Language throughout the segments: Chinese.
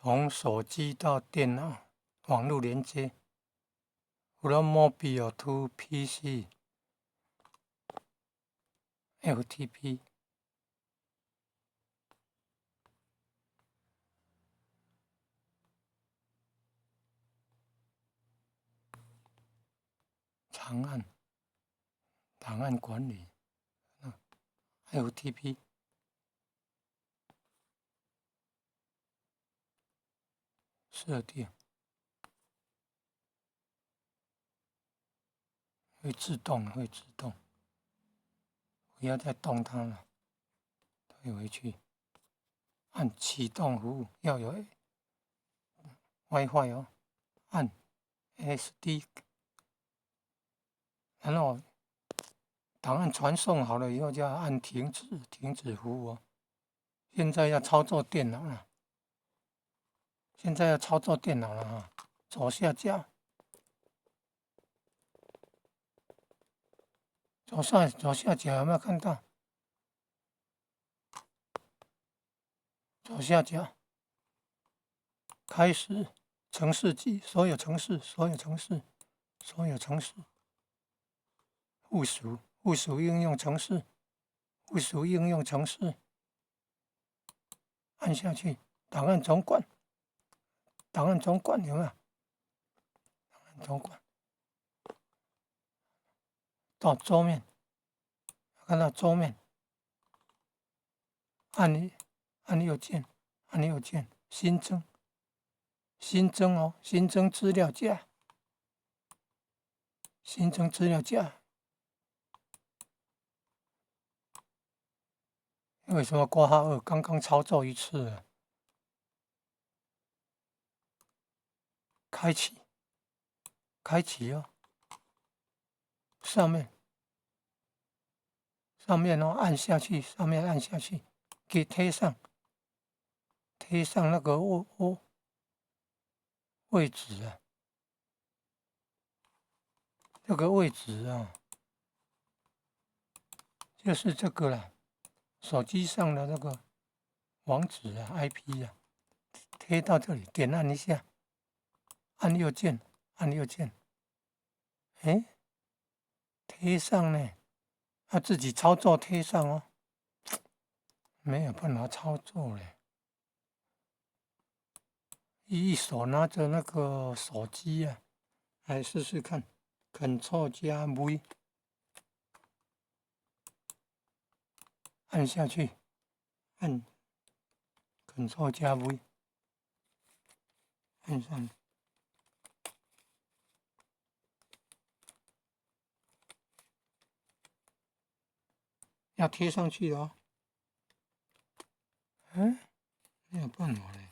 从手机到电脑网络连接 ，from mobile to PC，FTP。长按档案管理，FTP 设定会自动，不要再动它了，退回去，按启动服务要有 WiFi 哦，按 SD，然后档案传送好了以后就要按停止服务哦。现在要操作电脑了，啊，左下角，左下角有没有看到？左下角开始程式集，所有程式，附属应用程式，按下去，档案总管有没有？档案总管到桌面，看到桌面，按右键，新增哦，新增资料夹，为什么挂号2刚刚操作一次了？开启哦，上面哦，按下去，给贴上那个位置啊，这个位置啊，就是这个了，手机上的那个网址啊 ，IP 啊，贴到这里，点按一下，按右键，哎，贴上呢，要自己操作贴上哦，没有办法操作嘞。一手拿着那个手机啊，来试试看 ，Ctrl 加 V， 按下去，按 Ctrl 加 V， 按上，要贴上去哦。没有办法嘞。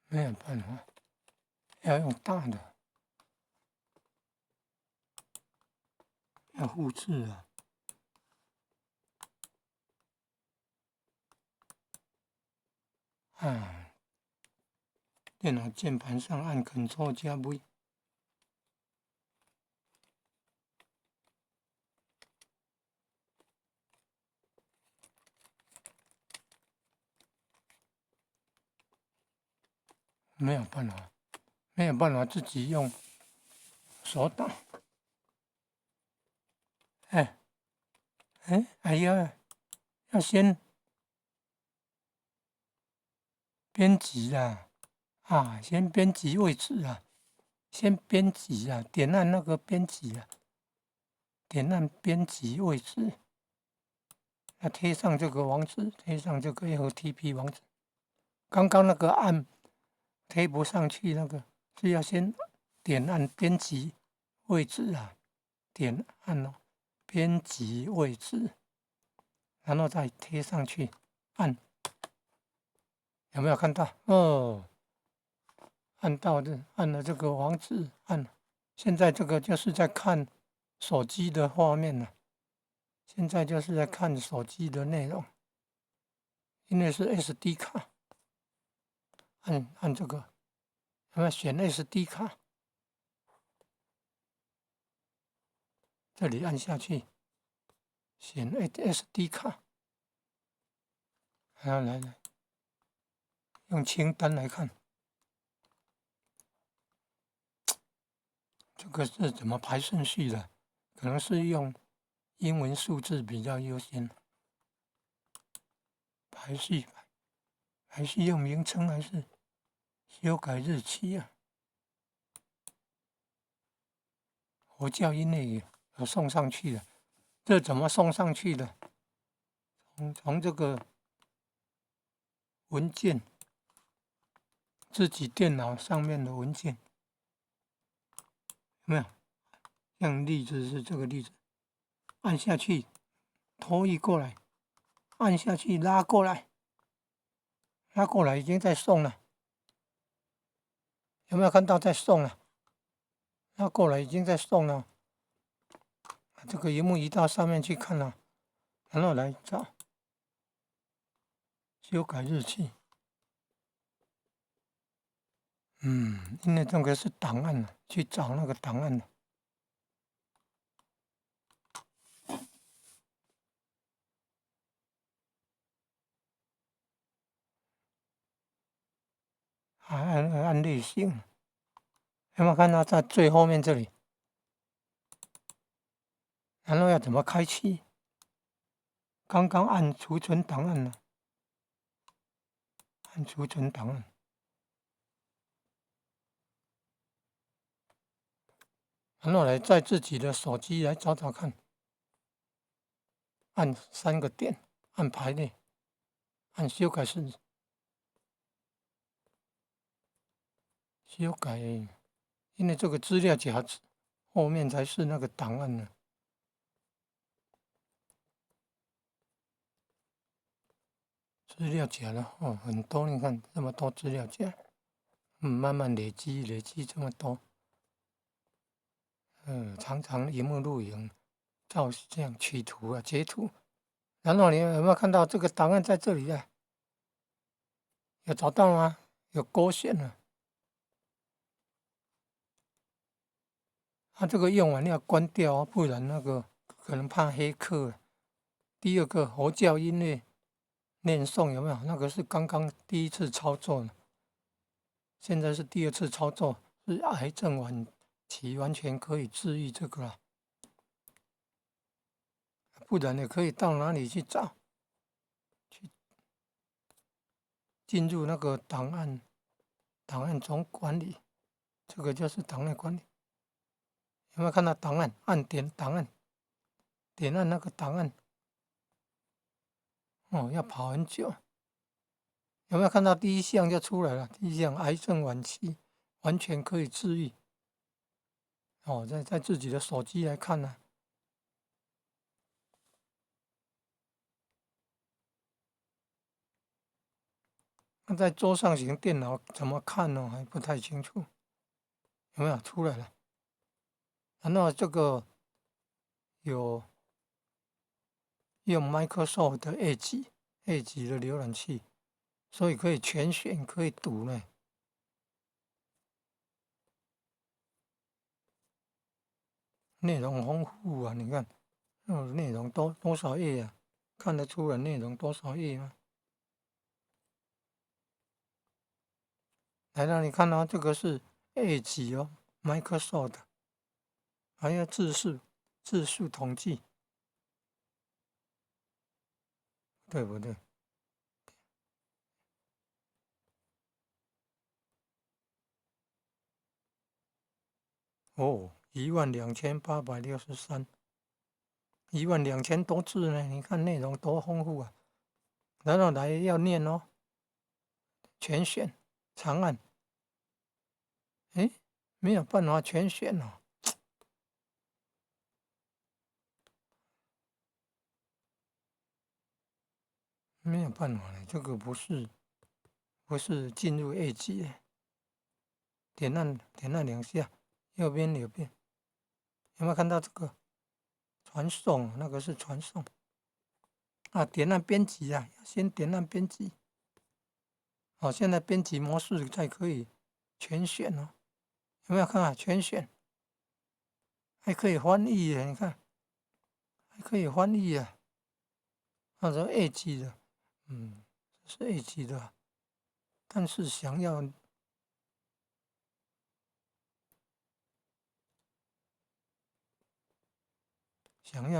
没有办法，要用大的，要复制啊。电脑键盘上按 Ctrl 加 V， 没有办法自己用手打。哎呀，要先编辑啊，先编辑位置啊，点按那个编辑啊，点按编辑位置，要贴上这个网址，贴上这个 FTP 网址。刚刚那个按贴不上去，那个是要先点按编辑位置啊，点按编辑位置，然后再贴上去，按，有没有看到？哦，按了这个网址，现在这个就是在看手机的画面了。现在就是在看手机的内容，因为是 SD 卡，按这个，有没有选 SD 卡？这里按下去，选 SD 卡，来，用清单来看，这个是怎么排顺序的？可能是用英文数字比较优先。排序用名称还是修改日期啊？佛教音乐有送上去的，这怎么送上去的？从这个文件，自己电脑上面的文件，有没有？像例子是这个例子，按下去，拖移过来，按下去拉过来，已经在送了，有没有看到在送了？拉过来已经在送了，这个荧幕移到上面去看了，然后来找修改日期。因为这个是档案了，去找那个档案了。按类型，有没有看到在最后面这里？然后要怎么开启？刚刚按储存档案了，按储存档案，然后来在自己的手机来找找看，按3个点，按排列，按修改是修改，因为这个资料夹后面才是那个档案呢。资料夹了很多，你看这么多资料夹，慢慢累积这么多，常常荧幕录影、照相、取图啊、截图，然后你有没有看到这个档案在这里啊？有找到吗？有勾选了。这个用完要关掉不然那个可能怕黑客。第二个佛教音乐念诵有没有？那个是刚刚第一次操作呢，现在是第二次操作，是癌症晚期完全可以治愈这个了。不然你可以到哪里去找？去进入那个档案中管理，这个就是档案管理。有没有看到档案？按点档案，点按那个档案，要跑很久。有没有看到第一项就出来了？第一项癌症晚期完全可以治愈。在自己的手机来看呢、那在桌上型电脑怎么看呢？还不太清楚。有没有出来了？然后这个有用 Microsoft 的 Edge 的浏览器，所以可以全选，可以读呢。内容丰富啊！你看，内容多少页啊？看得出来内容多少页吗？来让你看到这个是 Edge Microsoft， 还有字数统计，对不对？12863， 12000多字呢，你看内容多丰富啊！然后来要念全选长按，没有办法全选哦，没有办法了，这个不是进入 A 级，点按2下，右边，有没有看到这个传送？那个是传送点按编辑啊，要先点按编辑。现在编辑模式才可以全选有没有看全选？还可以翻译耶，你看还可以翻译啊。他说 A 级的，是 A 级的，但是想要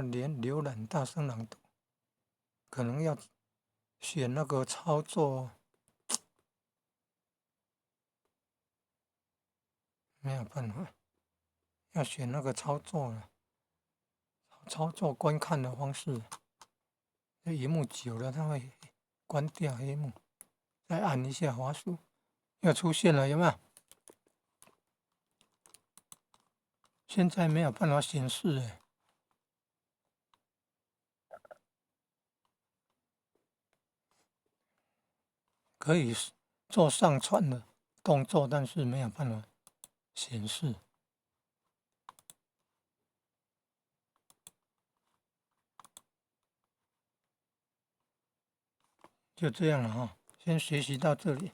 连浏览大声朗读，可能要选那个操作，没有办法，要选那个操作了，操作观看的方式。这荧幕久了，它会关掉黑幕，再按一下滑鼠，又出现了，有没有？现在没有办法显示哎，可以做上传的动作，但是没有办法显示。就这样了哈，先学习到这里。